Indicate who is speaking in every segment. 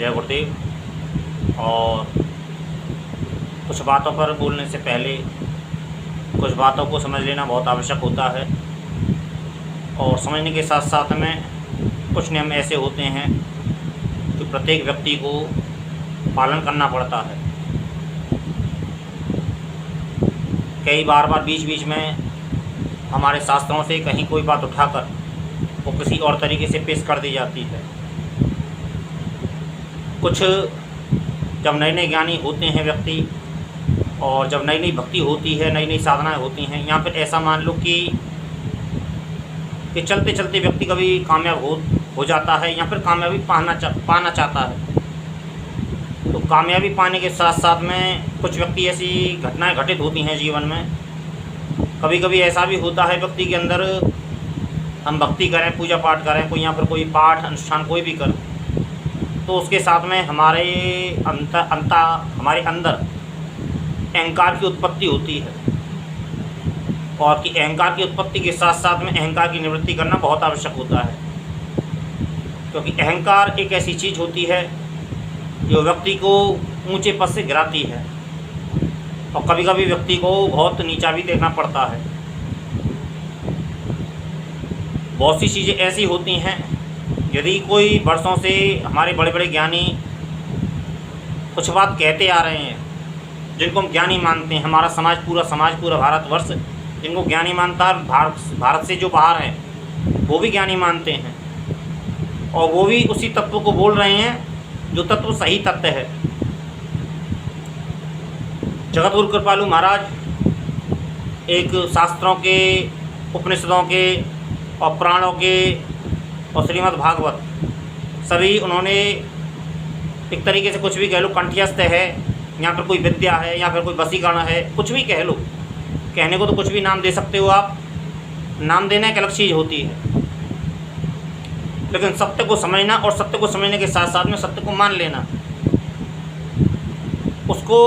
Speaker 1: जय गुरुदेव। और कुछ बातों पर बोलने से पहले कुछ बातों को समझ लेना बहुत आवश्यक होता है, और समझने के साथ साथ में कुछ नियम ऐसे होते हैं जो प्रत्येक व्यक्ति को पालन करना पड़ता है। कई बार बीच बीच में हमारे शास्त्रों से कहीं कोई बात उठाकर वो किसी और तरीके से पेश कर दी जाती है। कुछ जब नए नए ज्ञानी होते हैं व्यक्ति, और जब नई नई भक्ति होती है, नई नई साधनाएं होती हैं, या फिर ऐसा मान लो कि चलते चलते व्यक्ति कभी कामयाब हो जाता है या फिर कामयाबी पाना चाहता है, तो कामयाबी पाने के साथ साथ में कुछ व्यक्ति ऐसी घटनाएं घटित होती हैं जीवन में। कभी कभी ऐसा भी होता है व्यक्ति के अंदर, हम भक्ति करें, पूजा पाठ करें, कोई या फिर कोई पाठ अनुष्ठान कोई भी करें, तो उसके साथ में हमारे अंदर अहंकार की उत्पत्ति होती है, और कि अहंकार की उत्पत्ति के साथ साथ में अहंकार की निवृत्ति करना बहुत आवश्यक होता है। क्योंकि अहंकार एक ऐसी चीज़ होती है जो व्यक्ति को ऊंचे पद से गिराती है, और कभी कभी व्यक्ति को बहुत नीचा भी देखना पड़ता है। बहुत सी चीज़ें ऐसी होती हैं, यदि कोई वर्षों से हमारे बड़े बड़े ज्ञानी कुछ बात कहते आ रहे हैं, जिनको हम ज्ञानी मानते हैं, हमारा समाज पूरा भारतवर्ष जिनको ज्ञानी मानता है, भारत से जो बाहर हैं वो भी ज्ञानी मानते हैं, और वो भी उसी तत्व को बोल रहे हैं जो तत्व सही तत्व है। जगतगुरु कृपालु महाराज एक शास्त्रों के, उपनिषदों के और पुराणों के और श्रीमद् भागवत सभी उन्होंने एक तरीके से कुछ भी कह लो कंठस्थ है, या फिर कोई विद्या है, या फिर कोई वशीकरण है, कुछ भी कह लो, कहने को तो कुछ भी नाम दे सकते हो आप। नाम देना एक अलग चीज़ होती है, लेकिन सत्य को समझना और सत्य को समझने के साथ साथ में सत्य को मान लेना, उसको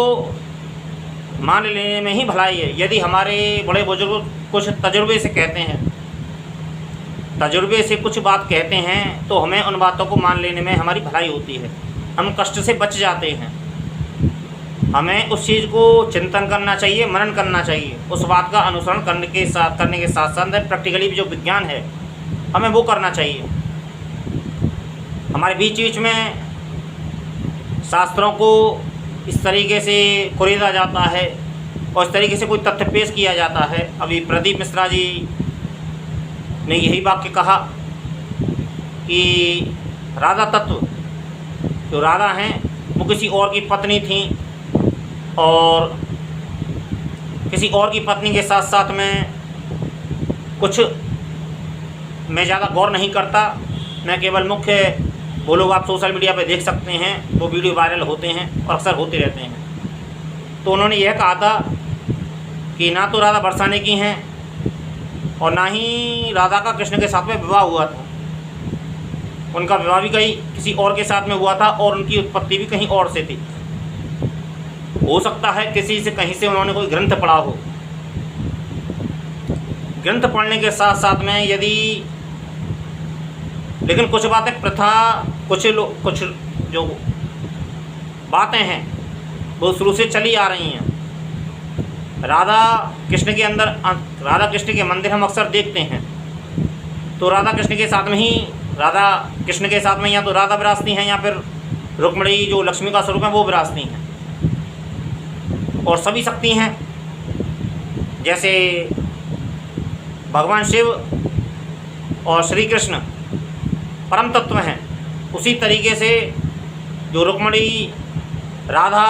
Speaker 1: मान लेने में ही भलाई है। यदि हमारे बड़े बुजुर्ग कुछ तजुर्बे से कहते हैं, तजुर्बे से कुछ बात कहते हैं, तो हमें उन बातों को मान लेने में हमारी भलाई होती है, हम कष्ट से बच जाते हैं। हमें उस चीज़ को चिंतन करना चाहिए, मनन करना चाहिए, उस बात का अनुसरण करने के साथ साथ प्रैक्टिकली जो विज्ञान है हमें वो करना चाहिए। हमारे बीच में शास्त्रों को इस तरीके से कुरेदा जाता है और इस तरीके से कोई तथ्य पेश किया जाता है। अभी प्रदीप मिश्रा जी ने यही वाक्य कहा कि राधा तत्व, जो राधा हैं वो किसी और की पत्नी थी, और किसी और की पत्नी के साथ साथ में कुछ मैं ज़्यादा गौर नहीं करता, मैं केवल मुख्य, वो लोग आप सोशल मीडिया पे देख सकते हैं, वो वीडियो वायरल होते हैं और अक्सर होते रहते हैं। तो उन्होंने यह कहा था कि ना तो राधा बरसाने की हैं और ना ही राधा का कृष्ण के साथ में विवाह हुआ था। उनका विवाह भी किसी और के साथ में हुआ था, और उनकी उत्पत्ति भी कहीं और से थी। हो सकता है किसी से कहीं से उन्होंने कोई ग्रंथ पढ़ा हो। ग्रंथ पढ़ने के साथ साथ में यदि, लेकिन कुछ बातें प्रथा, कुछ जो बातें हैं वो शुरू से चली आ रही हैं। राधा कृष्ण के मंदिर हम अक्सर देखते हैं, तो राधा कृष्ण के साथ में या तो राधा विरासती हैं, या फिर रुक्मिणी जो लक्ष्मी का स्वरूप है वो विरासती हैं। और सभी शक्ति हैं, जैसे भगवान शिव और श्री कृष्ण परम तत्व हैं, उसी तरीके से जो रुक्मिणी, राधा,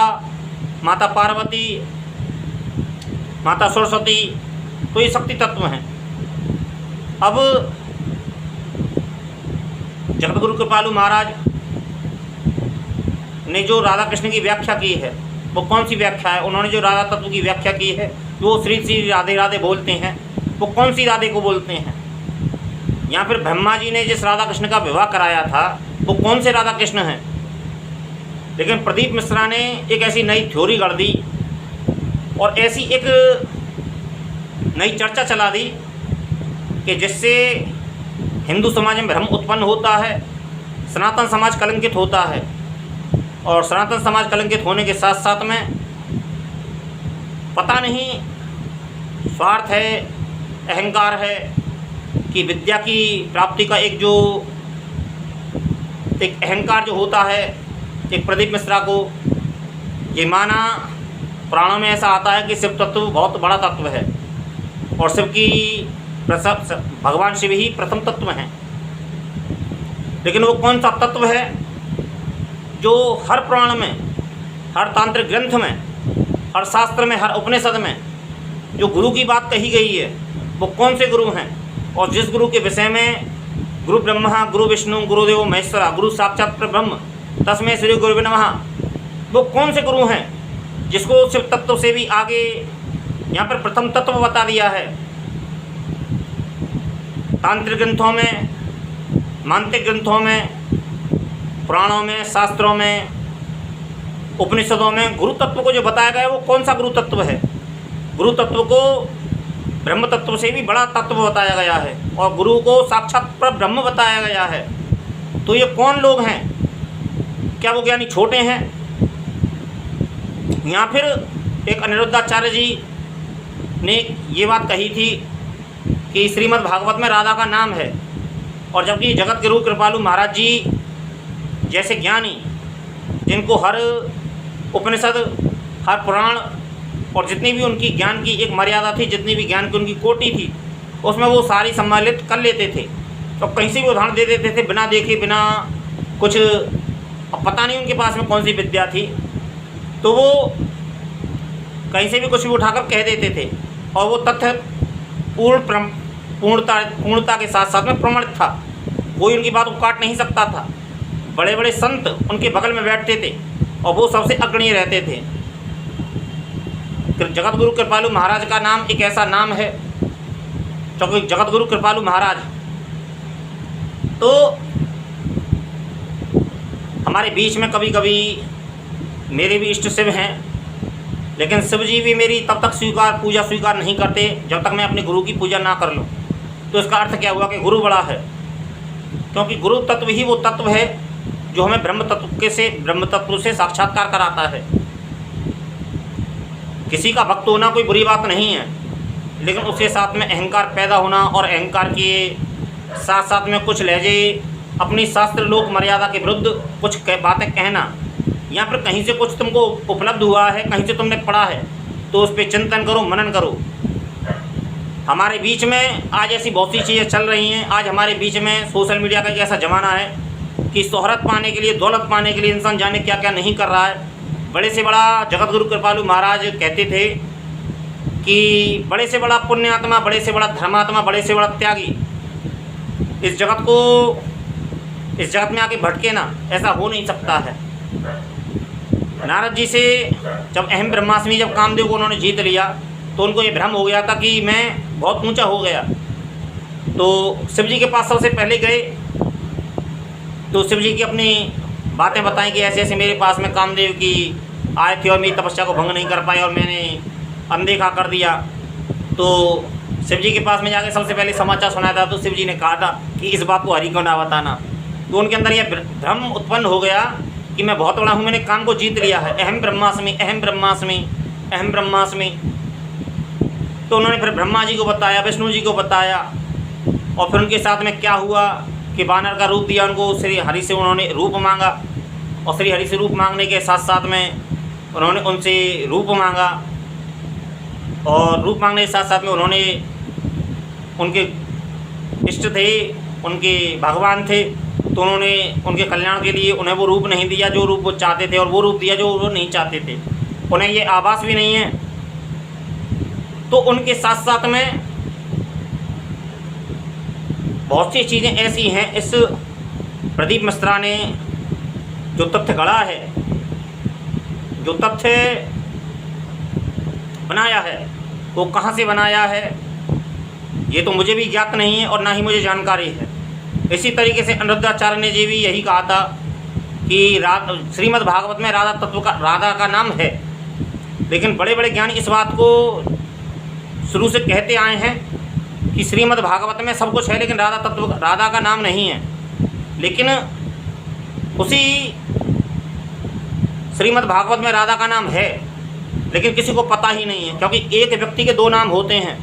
Speaker 1: माता पार्वती, माता सरस्वती, तो ये शक्ति तत्व हैं। अब जगतगुरु कृपालु महाराज ने जो राधा कृष्ण की व्याख्या की है, वो कौन सी व्याख्या है? उन्होंने जो राधा तत्व की व्याख्या की है, वो श्री श्री राधे राधे बोलते हैं, वो कौन सी राधे को बोलते हैं? या फिर ब्रह्मा जी ने जिस राधा कृष्ण का विवाह कराया था, वो कौन से राधा कृष्ण हैं? लेकिन प्रदीप मिश्रा ने एक ऐसी नई थ्योरी गढ़ दी और ऐसी एक नई चर्चा चला दी कि जिससे हिंदू समाज में भ्रम उत्पन्न होता है, सनातन समाज कलंकित होता है। और सनातन समाज कलंकित होने के साथ साथ में पता नहीं स्वार्थ है, अहंकार है कि विद्या की प्राप्ति का एक अहंकार जो होता है, एक प्रदीप मिश्रा को ये माना पुराणों में ऐसा आता है कि शिव तत्व बहुत बड़ा तत्व है और शिव की भगवान शिव ही प्रथम तत्व हैं। लेकिन वो कौन सा तत्व है जो हर पुराण में, हर तांत्रिक ग्रंथ में, हर शास्त्र में, हर उपनिषद में जो गुरु की बात कही गई है वो कौन से गुरु हैं? और जिस गुरु के विषय में गुरु ब्रह्मा गुरु विष्णु गुरुदेव महेश्वरा गुरु साक्षात ब्रह्म तस्मै श्री गुरुवे नमः, वो कौन से गुरु हैं जिसको शिव तत्व से भी आगे यहाँ पर प्रथम तत्व बता दिया है? तांत्रिक ग्रंथों में, मांत्रिक ग्रंथों में, पुराणों में, शास्त्रों में, उपनिषदों में गुरु तत्व को जो बताया गया है वो कौन सा गुरु तत्व है? गुरु तत्व को ब्रह्म तत्व से भी बड़ा तत्व बताया गया है और गुरु को साक्षात पर ब्रह्म बताया गया है। तो ये कौन लोग हैं? क्या वो ज्ञानी छोटे हैं या फिर एक अनिरुद्धाचार्य जी ने ये बात कही थी कि श्रीमद् भागवत में राधा का नाम है, और जबकि जगत गुरु कृपालु महाराज जी जैसे ज्ञानी जिनको हर उपनिषद, हर पुराण और जितनी भी उनकी ज्ञान की एक मर्यादा थी, जितनी भी ज्ञान की उनकी कोटि थी, उसमें वो सारी सम्मिलित कर लेते थे और कहीं से भी उदाहरण दे देते थे बिना देखे, बिना कुछ, अब पता नहीं उनके पास में कौन सी विद्या थी, तो वो कहीं से भी कुछ भी उठाकर कह देते थे और वो तथ्य पूर्णता के साथ साथ में प्रमाणित था। कोई उनकी बात को काट नहीं सकता था। बड़े बड़े संत उनके बगल में बैठते थे और वो सबसे अग्रणी रहते थे। जगत गुरु कृपालु महाराज का नाम एक ऐसा नाम है, क्योंकि जगत गुरु कृपालु महाराज तो हमारे बीच में कभी कभी मेरे भी इष्ट शिव हैं, लेकिन शिव जी भी मेरी तब तक पूजा स्वीकार नहीं करते जब तक मैं अपने गुरु की पूजा ना कर लूँ। तो इसका अर्थ क्या हुआ कि गुरु बड़ा है, क्योंकि गुरु तत्व ही वो तत्व है जो हमें ब्रह्म तत्व से साक्षात्कार कराता है। किसी का भक्त होना कोई बुरी बात नहीं है, लेकिन उसके साथ में अहंकार पैदा होना और अहंकार के साथ साथ में कुछ लहजे अपनी शास्त्र लोक मर्यादा के विरुद्ध कुछ बातें कहना, या फिर कहीं से कुछ तुमको उपलब्ध हुआ है, कहीं से तुमने पढ़ा है, तो उस पर चिंतन करो, मनन करो। हमारे बीच में आज ऐसी बहुत सी चीज़ें चल रही हैं। आज हमारे बीच में सोशल मीडिया का एक ऐसा ज़माना है कि शोहरत पाने के लिए, दौलत पाने के लिए इंसान जाने क्या क्या नहीं कर रहा है। बड़े से बड़ा जगत गुरु कृपालु महाराज कहते थे कि बड़े से बड़ा पुण्यात्मा, बड़े से बड़ा धर्मात्मा, बड़े से बड़ा त्यागी इस जगत में आके भटके ना, ऐसा हो नहीं सकता है। नारद जी से जब अहम ब्रह्मास्मि जब कामदेव को उन्होंने जीत लिया तो उनको ये भ्रम हो गया था कि मैं बहुत ऊंचा हो गया। तो शिव जी के पास सबसे पहले गए तो शिव जी की अपनी बातें बताएं कि ऐसे ऐसे मेरे पास में कामदेव की आए थे और मेरी तपस्या को भंग नहीं कर पाए और मैंने अनदेखा कर दिया। तो शिव जी के पास में जाके सबसे पहले समाचार सुनाया था तो शिव जी ने कहा था कि इस बात को हरि को ना बताना। तो उनके अंदर यह भ्रम उत्पन्न हो गया कि मैं बहुत बड़ा हूँ, मैंने काम को जीत लिया है, अहम ब्रह्मास्मि, अहम ब्रह्मास्मि, अहम ब्रह्मास्मि। तो उन्होंने फिर ब्रह्मा जी को बताया, विष्णु जी को बताया, और फिर उनके साथ में क्या हुआ कि वानर का रूप दिया उनको, श्री हरि से उन्होंने रूप मांगा, और श्री हरि से रूप मांगने के साथ साथ में उन्होंने उनसे रूप मांगा, और रूप मांगने के साथ साथ में उन्होंने उनके इष्ट थे, उनके भगवान थे, तो उन्होंने उनके कल्याण के लिए उन्हें वो रूप नहीं दिया जो रूप वो चाहते थे, और वो रूप दिया जो वो नहीं चाहते थे। उन्हें ये आभास भी नहीं है। तो उनके साथ साथ में बहुत सी चीज़ें ऐसी हैं, इस प्रदीप मिश्रा ने जो तथ्य गढ़ा है, जो तथ्य बनाया है, वो कहाँ से बनाया है ये तो मुझे भी ज्ञात नहीं है और ना ही मुझे जानकारी है। इसी तरीके से अनिरुद्धाचार्य ने जी भी यही कहा था कि श्रीमद् भागवत में राधा का नाम है, लेकिन बड़े बड़े ज्ञानी इस बात को शुरू से कहते आए हैं कि श्रीमद् भागवत में सब कुछ है लेकिन राधा का नाम नहीं है। लेकिन उसी श्रीमद् भागवत में राधा का नाम है, लेकिन किसी को पता ही नहीं है, क्योंकि एक व्यक्ति के दो नाम होते हैं।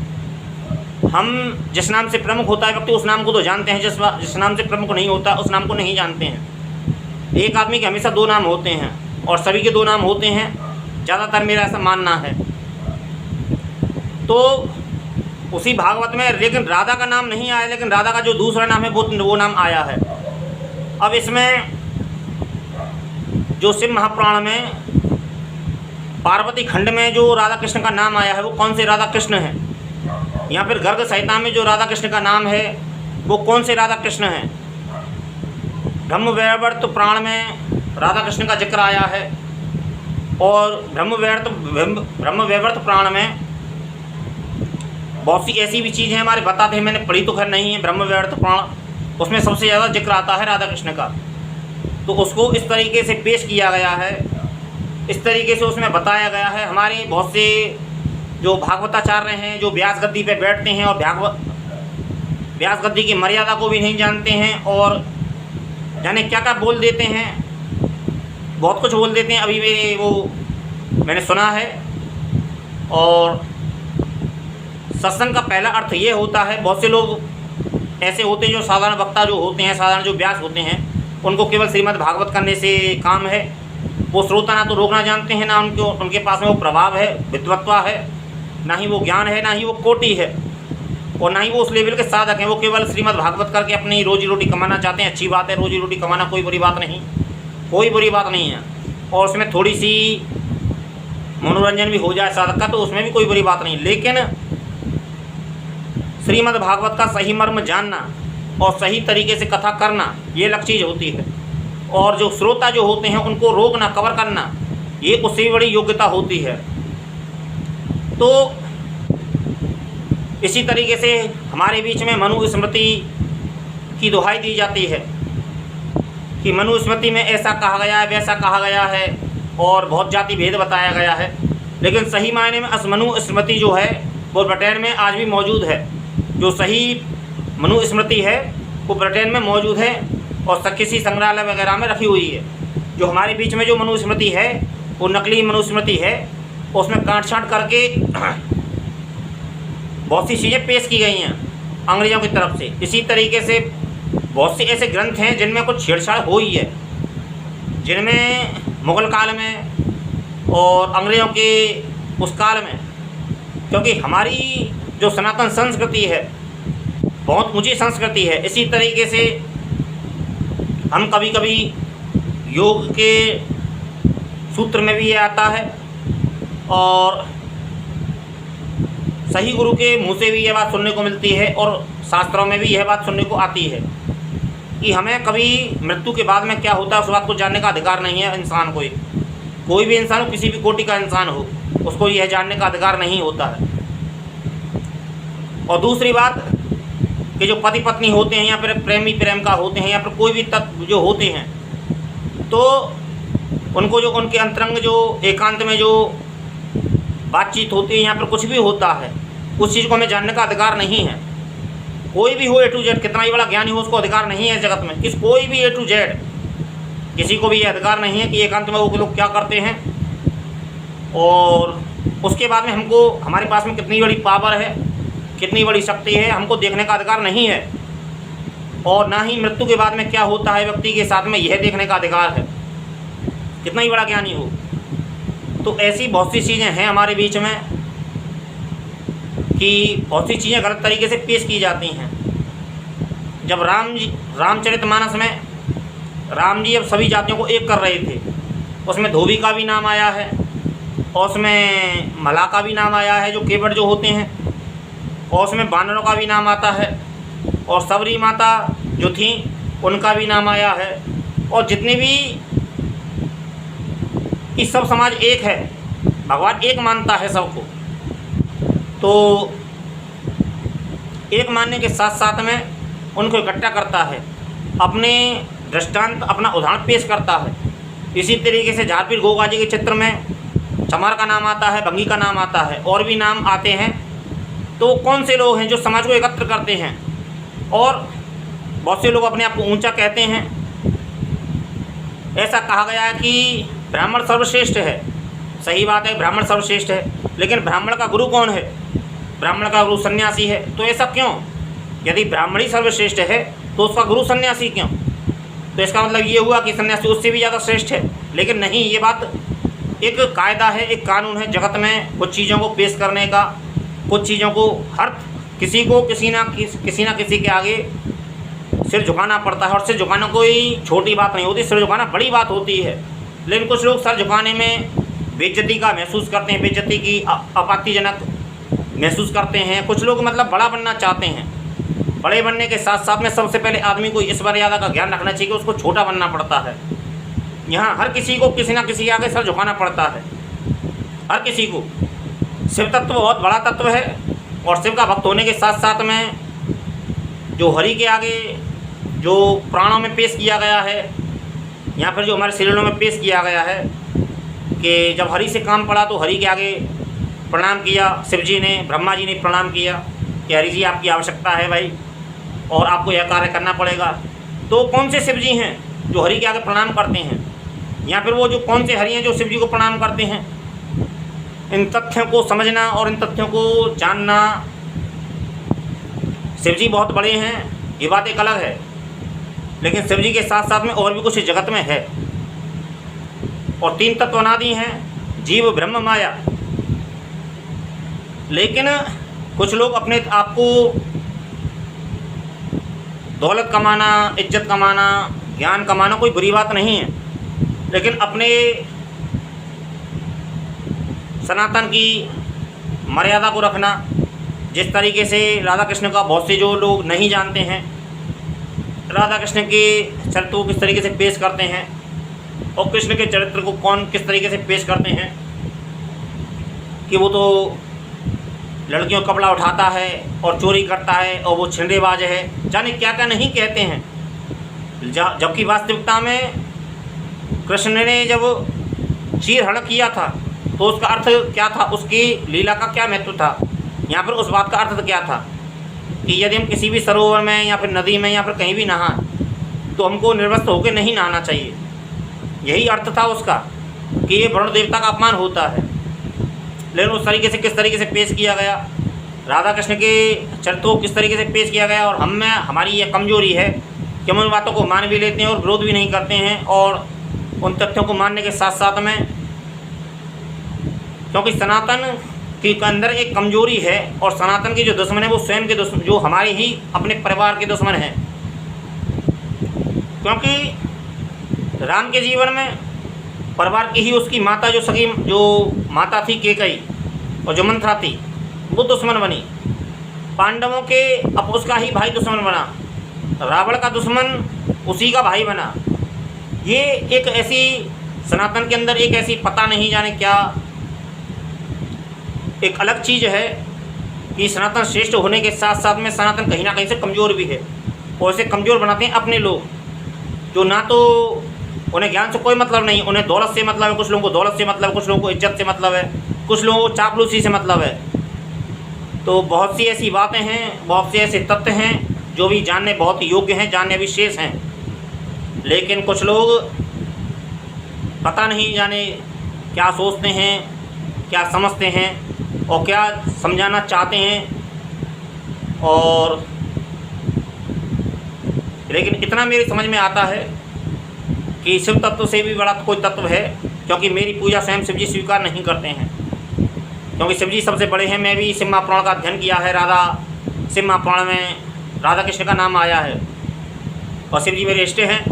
Speaker 1: हम जिस नाम से प्रमुख होता है व्यक्ति उस नाम को तो जानते हैं, जिस नाम से प्रमुख नहीं होता उस नाम को नहीं जानते हैं। एक आदमी के हमेशा दो नाम होते हैं और सभी के दो नाम होते हैं, ज़्यादातर मेरा ऐसा मानना है। तो उसी भागवत में लेकिन राधा का नाम नहीं आया, लेकिन राधा का जो दूसरा नाम है वो नाम आया है। अब इसमें जो शिव महापुराण में पार्वती खंड में जो राधा कृष्ण का नाम आया है वो कौन से राधा कृष्ण हैं, या फिर गर्ग संहिता में जो राधा कृष्ण का नाम है वो कौन से राधा कृष्ण हैं। ब्रह्मवैवर्त पुराण में राधा कृष्ण का जिक्र आया है, और ब्रह्मवैवर्त पुराण में बहुत सी ऐसी भी चीज़ें हमारे बताते हैं, मैंने पढ़ी तो खैर नहीं है ब्रह्मवैवर्त पुराण, उसमें सबसे ज़्यादा जिक्र आता है राधा कृष्ण का। तो उसको इस तरीके से पेश किया गया है, इस तरीके से उसमें बताया गया है। हमारे बहुत से जो भागवताचार्य हैं जो व्यास गद्दी पे बैठते हैं और व्यास गद्दी की मर्यादा को भी नहीं जानते हैं, और जाने क्या क्या बोल देते हैं, बहुत कुछ बोल देते हैं। अभी मैंने सुना है। और सत्संग का पहला अर्थ ये होता है, बहुत से लोग ऐसे होते हैं जो साधारण वक्ता जो होते हैं, साधारण जो व्यास होते हैं, उनको केवल श्रीमद् भागवत करने से काम है। वो श्रोता ना तो रोकना जानते हैं, ना उनके पास में वो प्रभाव है, विद्वत्व है, ना ही वो ज्ञान है, ना ही वो कोटि है, और ना ही वो उस लेवल के साधक हैं। वो केवल श्रीमद् भागवत करके अपनी रोजी रोटी कमाना चाहते हैं। अच्छी बात है, रोजी रोटी कमाना कोई बुरी बात नहीं, कोई बुरी बात नहीं है, और उसमें थोड़ी सी मनोरंजन भी हो जाए साधक का तो उसमें भी कोई बुरी बात नहीं। लेकिन श्रीमद् भागवत का सही मर्म जानना और सही तरीके से कथा करना ये अलग चीज़ होती है, और जो श्रोता जो होते हैं उनको रोकना, कवर करना, ये उससे भी बड़ी योग्यता होती है। तो इसी तरीके से हमारे बीच में मनुस्मृति की दुहाई दी जाती है कि मनुस्मृति में ऐसा कहा गया है, वैसा कहा गया है, और बहुत जाति भेद बताया गया है। लेकिन सही मायने में मनुस्मृति जो है वो ब्रिटेन में आज भी मौजूद है। जो सही मनुस्मृति है वो ब्रिटेन में मौजूद है और किसी संग्रहालय वगैरह में रखी हुई है। जो हमारे बीच में जो मनुस्मृति है वो नकली मनुस्मृति है, उसमें काट छाँट करके बहुत सी चीज़ें पेश की गई हैं अंग्रेज़ों की तरफ से। इसी तरीके से बहुत से ऐसे ग्रंथ हैं जिनमें कुछ छेड़छाड़ हुई है, जिनमें मुग़ल काल में और अंग्रेज़ों के उस काल में, क्योंकि हमारी जो सनातन संस्कृति है बहुत ऊंची संस्कृति है। इसी तरीके से हम कभी कभी योग के सूत्र में भी ये आता है, और सही गुरु के मुँह से भी यह बात सुनने को मिलती है, और शास्त्रों में भी यह बात सुनने को आती है कि हमें कभी मृत्यु के बाद में क्या होता है उस बात को जानने का अधिकार नहीं है इंसान को। कोई भी इंसान हो, किसी भी कोटि का इंसान हो, उसको यह जानने का अधिकार नहीं होता है। और दूसरी बात कि जो पति पत्नी होते हैं या फिर प्रेमी प्रेमिका होते हैं या फिर कोई भी तत्व जो होते हैं, तो उनको जो उनके अंतरंग जो एकांत में जो बातचीत होती है या फिर कुछ भी होता है उस चीज़ को हमें जानने का अधिकार नहीं है। कोई भी हो A to Z, कितना ही बड़ा ज्ञानी हो, उसको अधिकार नहीं है जगत में। कोई भी A to Z किसी को भी ये अधिकार नहीं है कि एकांत में वो लोग क्या करते हैं, और उसके बाद में हमको हमारे पास में कितनी बड़ी पावर है, कितनी बड़ी शक्ति है, हमको देखने का अधिकार नहीं है। और ना ही मृत्यु के बाद में क्या होता है व्यक्ति के साथ में यह देखने का अधिकार है, कितना ही बड़ा ज्ञानी हो। तो ऐसी बहुत सी चीज़ें हैं हमारे बीच में कि बहुत सी चीज़ें गलत तरीके से पेश की जाती हैं। जब रामचरितमानस में राम जी अब सभी जातियों को एक कर रहे थे, उसमें धोबी का भी नाम आया है, और उसमें मला का भी नाम आया है जो केवट जो होते हैं, और उसमें बानरों का भी नाम आता है, और सबरी माता जो थी उनका भी नाम आया है, और जितने भी कि सब समाज एक है, भगवान एक मानता है सबको। तो एक मानने के साथ साथ में उनको इकट्ठा करता है, अपने दृष्टांत अपना उदाहरण पेश करता है। इसी तरीके से झारपीर गोगा जी के चित्र में चमार का नाम आता है, भंगी का नाम आता है, और भी नाम आते हैं। तो कौन से लोग हैं जो समाज को एकत्र करते हैं, और बहुत से लोग अपने आप को ऊंचा कहते हैं। ऐसा कहा गया है कि ब्राह्मण सर्वश्रेष्ठ है, सही बात है, ब्राह्मण सर्वश्रेष्ठ है, लेकिन ब्राह्मण का गुरु कौन है? ब्राह्मण का गुरु सन्यासी है। तो ऐसा क्यों? यदि ब्राह्मण ही सर्वश्रेष्ठ है तो उसका गुरु सन्यासी क्यों? तो इसका मतलब ये हुआ कि सन्यासी उससे भी ज़्यादा श्रेष्ठ है। लेकिन नहीं, ये बात एक कायदा है, एक कानून है जगत में कुछ चीज़ों को पेश करने का, कुछ चीज़ों को हर किसी को किसी ना किसी के आगे सिर झुकाना पड़ता है। और सिर झुकाना कोई छोटी बात नहीं होती, सिर झुकाना बड़ी बात होती है। लेकिन कुछ लोग सिर झुकाने में बेइज्जती का महसूस करते हैं, बेइज्जती की आपत्तिजनक महसूस करते हैं। कुछ लोग मतलब बड़ा बनना चाहते हैं। बड़े बनने के साथ साथ में सबसे पहले आदमी को इस मर्यादा का ज्ञान रखना चाहिए कि उसको छोटा बनना पड़ता है। यहाँ हर किसी को किसी ना किसी के आगे सर झुकाना पड़ता है, हर किसी को। शिव तत्व बहुत बड़ा तत्व है और शिव का भक्त होने के साथ साथ में जो हरि के आगे जो प्राणों में पेश किया गया है या फिर जो हमारे शरीरों में पेश किया गया है कि जब हरि से काम पड़ा तो हरि के आगे प्रणाम किया शिव जी ने, ब्रह्मा जी ने प्रणाम किया कि हरि जी आपकी आवश्यकता है भाई और आपको यह कार्य करना पड़ेगा। तो कौन से शिव जी हैं जो हरि के आगे प्रणाम करते हैं, या फिर वो जो कौन से हरि हैं जो शिव जी को प्रणाम करते हैं? इन तथ्यों को समझना और इन तथ्यों को जानना। शिव जी बहुत बड़े हैं, ये बात एक अलग है, लेकिन शिव जी के साथ साथ में और भी कुछ इस जगत में है। और 3 तत्व अनादि हैं, जीव ब्रह्म माया। लेकिन कुछ लोग अपने आप को दौलत कमाना, इज्जत कमाना, ज्ञान कमाना कोई बुरी बात नहीं है, लेकिन अपने सनातन की मर्यादा को रखना। जिस तरीके से राधा कृष्ण का बहुत से जो लोग नहीं जानते हैं, राधा कृष्ण के चरित्र को किस तरीके से पेश करते हैं और कृष्ण के चरित्र को कौन किस तरीके से पेश करते हैं कि वो तो लड़कियों का कपड़ा उठाता है और चोरी करता है और वो छिंडेबाज है, जाने क्या क्या नहीं कहते हैं। जबकि वास्तविकता में कृष्ण ने जब चीरहरण किया था तो उसका अर्थ क्या था, उसकी लीला का क्या महत्व था, या फिर उस बात का अर्थ क्या था कि यदि हम किसी भी सरोवर में या फिर नदी में या फिर कहीं भी नहाएं तो हमको निर्वस्त्र होकर नहीं नहाना चाहिए। यही अर्थ था उसका कि ये वरुण देवता का अपमान होता है। लेकिन उस तरीके से किस तरीके से पेश किया गया, राधा कृष्ण के चरित्रों को किस तरीके से पेश किया गया। और हम में हमारी ये कमजोरी है कि हम उन बातों को मान भी लेते हैं और विरोध भी नहीं करते हैं, और उन तथ्यों को मानने के साथ साथ में, क्योंकि सनातन के अंदर एक कमजोरी है और सनातन के जो दुश्मन है वो स्वयं के दुश्मन, जो हमारे ही अपने परिवार के दुश्मन हैं। क्योंकि राम के जीवन में परिवार की ही उसकी माता जो सगी जो माता थी केकई और जो मंथरा थी वो दुश्मन बनी। पांडवों के अब उसका ही भाई दुश्मन बना, रावण का दुश्मन उसी का भाई बना। ये एक ऐसी सनातन के अंदर एक ऐसी पता नहीं जाने क्या एक अलग चीज़ है कि सनातन श्रेष्ठ होने के साथ साथ में सनातन कहीं ना कहीं से कमज़ोर भी है। और इसे कमज़ोर बनाते हैं अपने लोग, जो ना तो उन्हें ज्ञान से कोई मतलब नहीं, उन्हें दौलत से मतलब है, कुछ लोगों को दौलत से मतलब है, कुछ लोगों को इज्जत से मतलब है, कुछ लोगों को चापलूसी से मतलब है। तो बहुत सी ऐसी बातें हैं, बहुत से ऐसे तथ्य हैं जो भी जानने बहुत योग्य हैं, जानने विशेष हैं, लेकिन कुछ लोग पता नहीं जाने क्या सोचते हैं, क्या समझते हैं और क्या समझाना चाहते हैं। और लेकिन इतना मेरी समझ में आता है कि शिव तत्व से भी बड़ा कोई तत्व है, क्योंकि मेरी पूजा स्वयं शिव जी स्वीकार नहीं करते हैं, क्योंकि शिव जी सबसे बड़े हैं। मैं भी शिव महापुराण का अध्ययन किया है, शिव महापुराण में राधा कृष्ण का नाम आया है और शिव जी मेरे इष्ट हैं।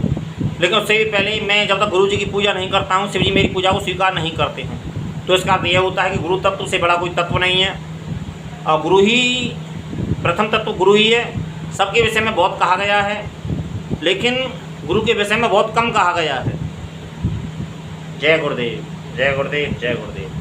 Speaker 1: लेकिन उससे भी पहले मैं जब तक गुरु जी की पूजा नहीं करता हूँ, शिव जी मेरी पूजा को स्वीकार नहीं करते हैं। तो इसका अर्थ यह होता है कि गुरु तत्व से बड़ा कोई तत्व नहीं है, और गुरु ही प्रथम तत्व गुरु ही है। सबके विषय में बहुत कहा गया है, लेकिन गुरु के विषय में बहुत कम कहा गया है। जय गुरुदेव, जय गुरुदेव, जय गुरुदेव।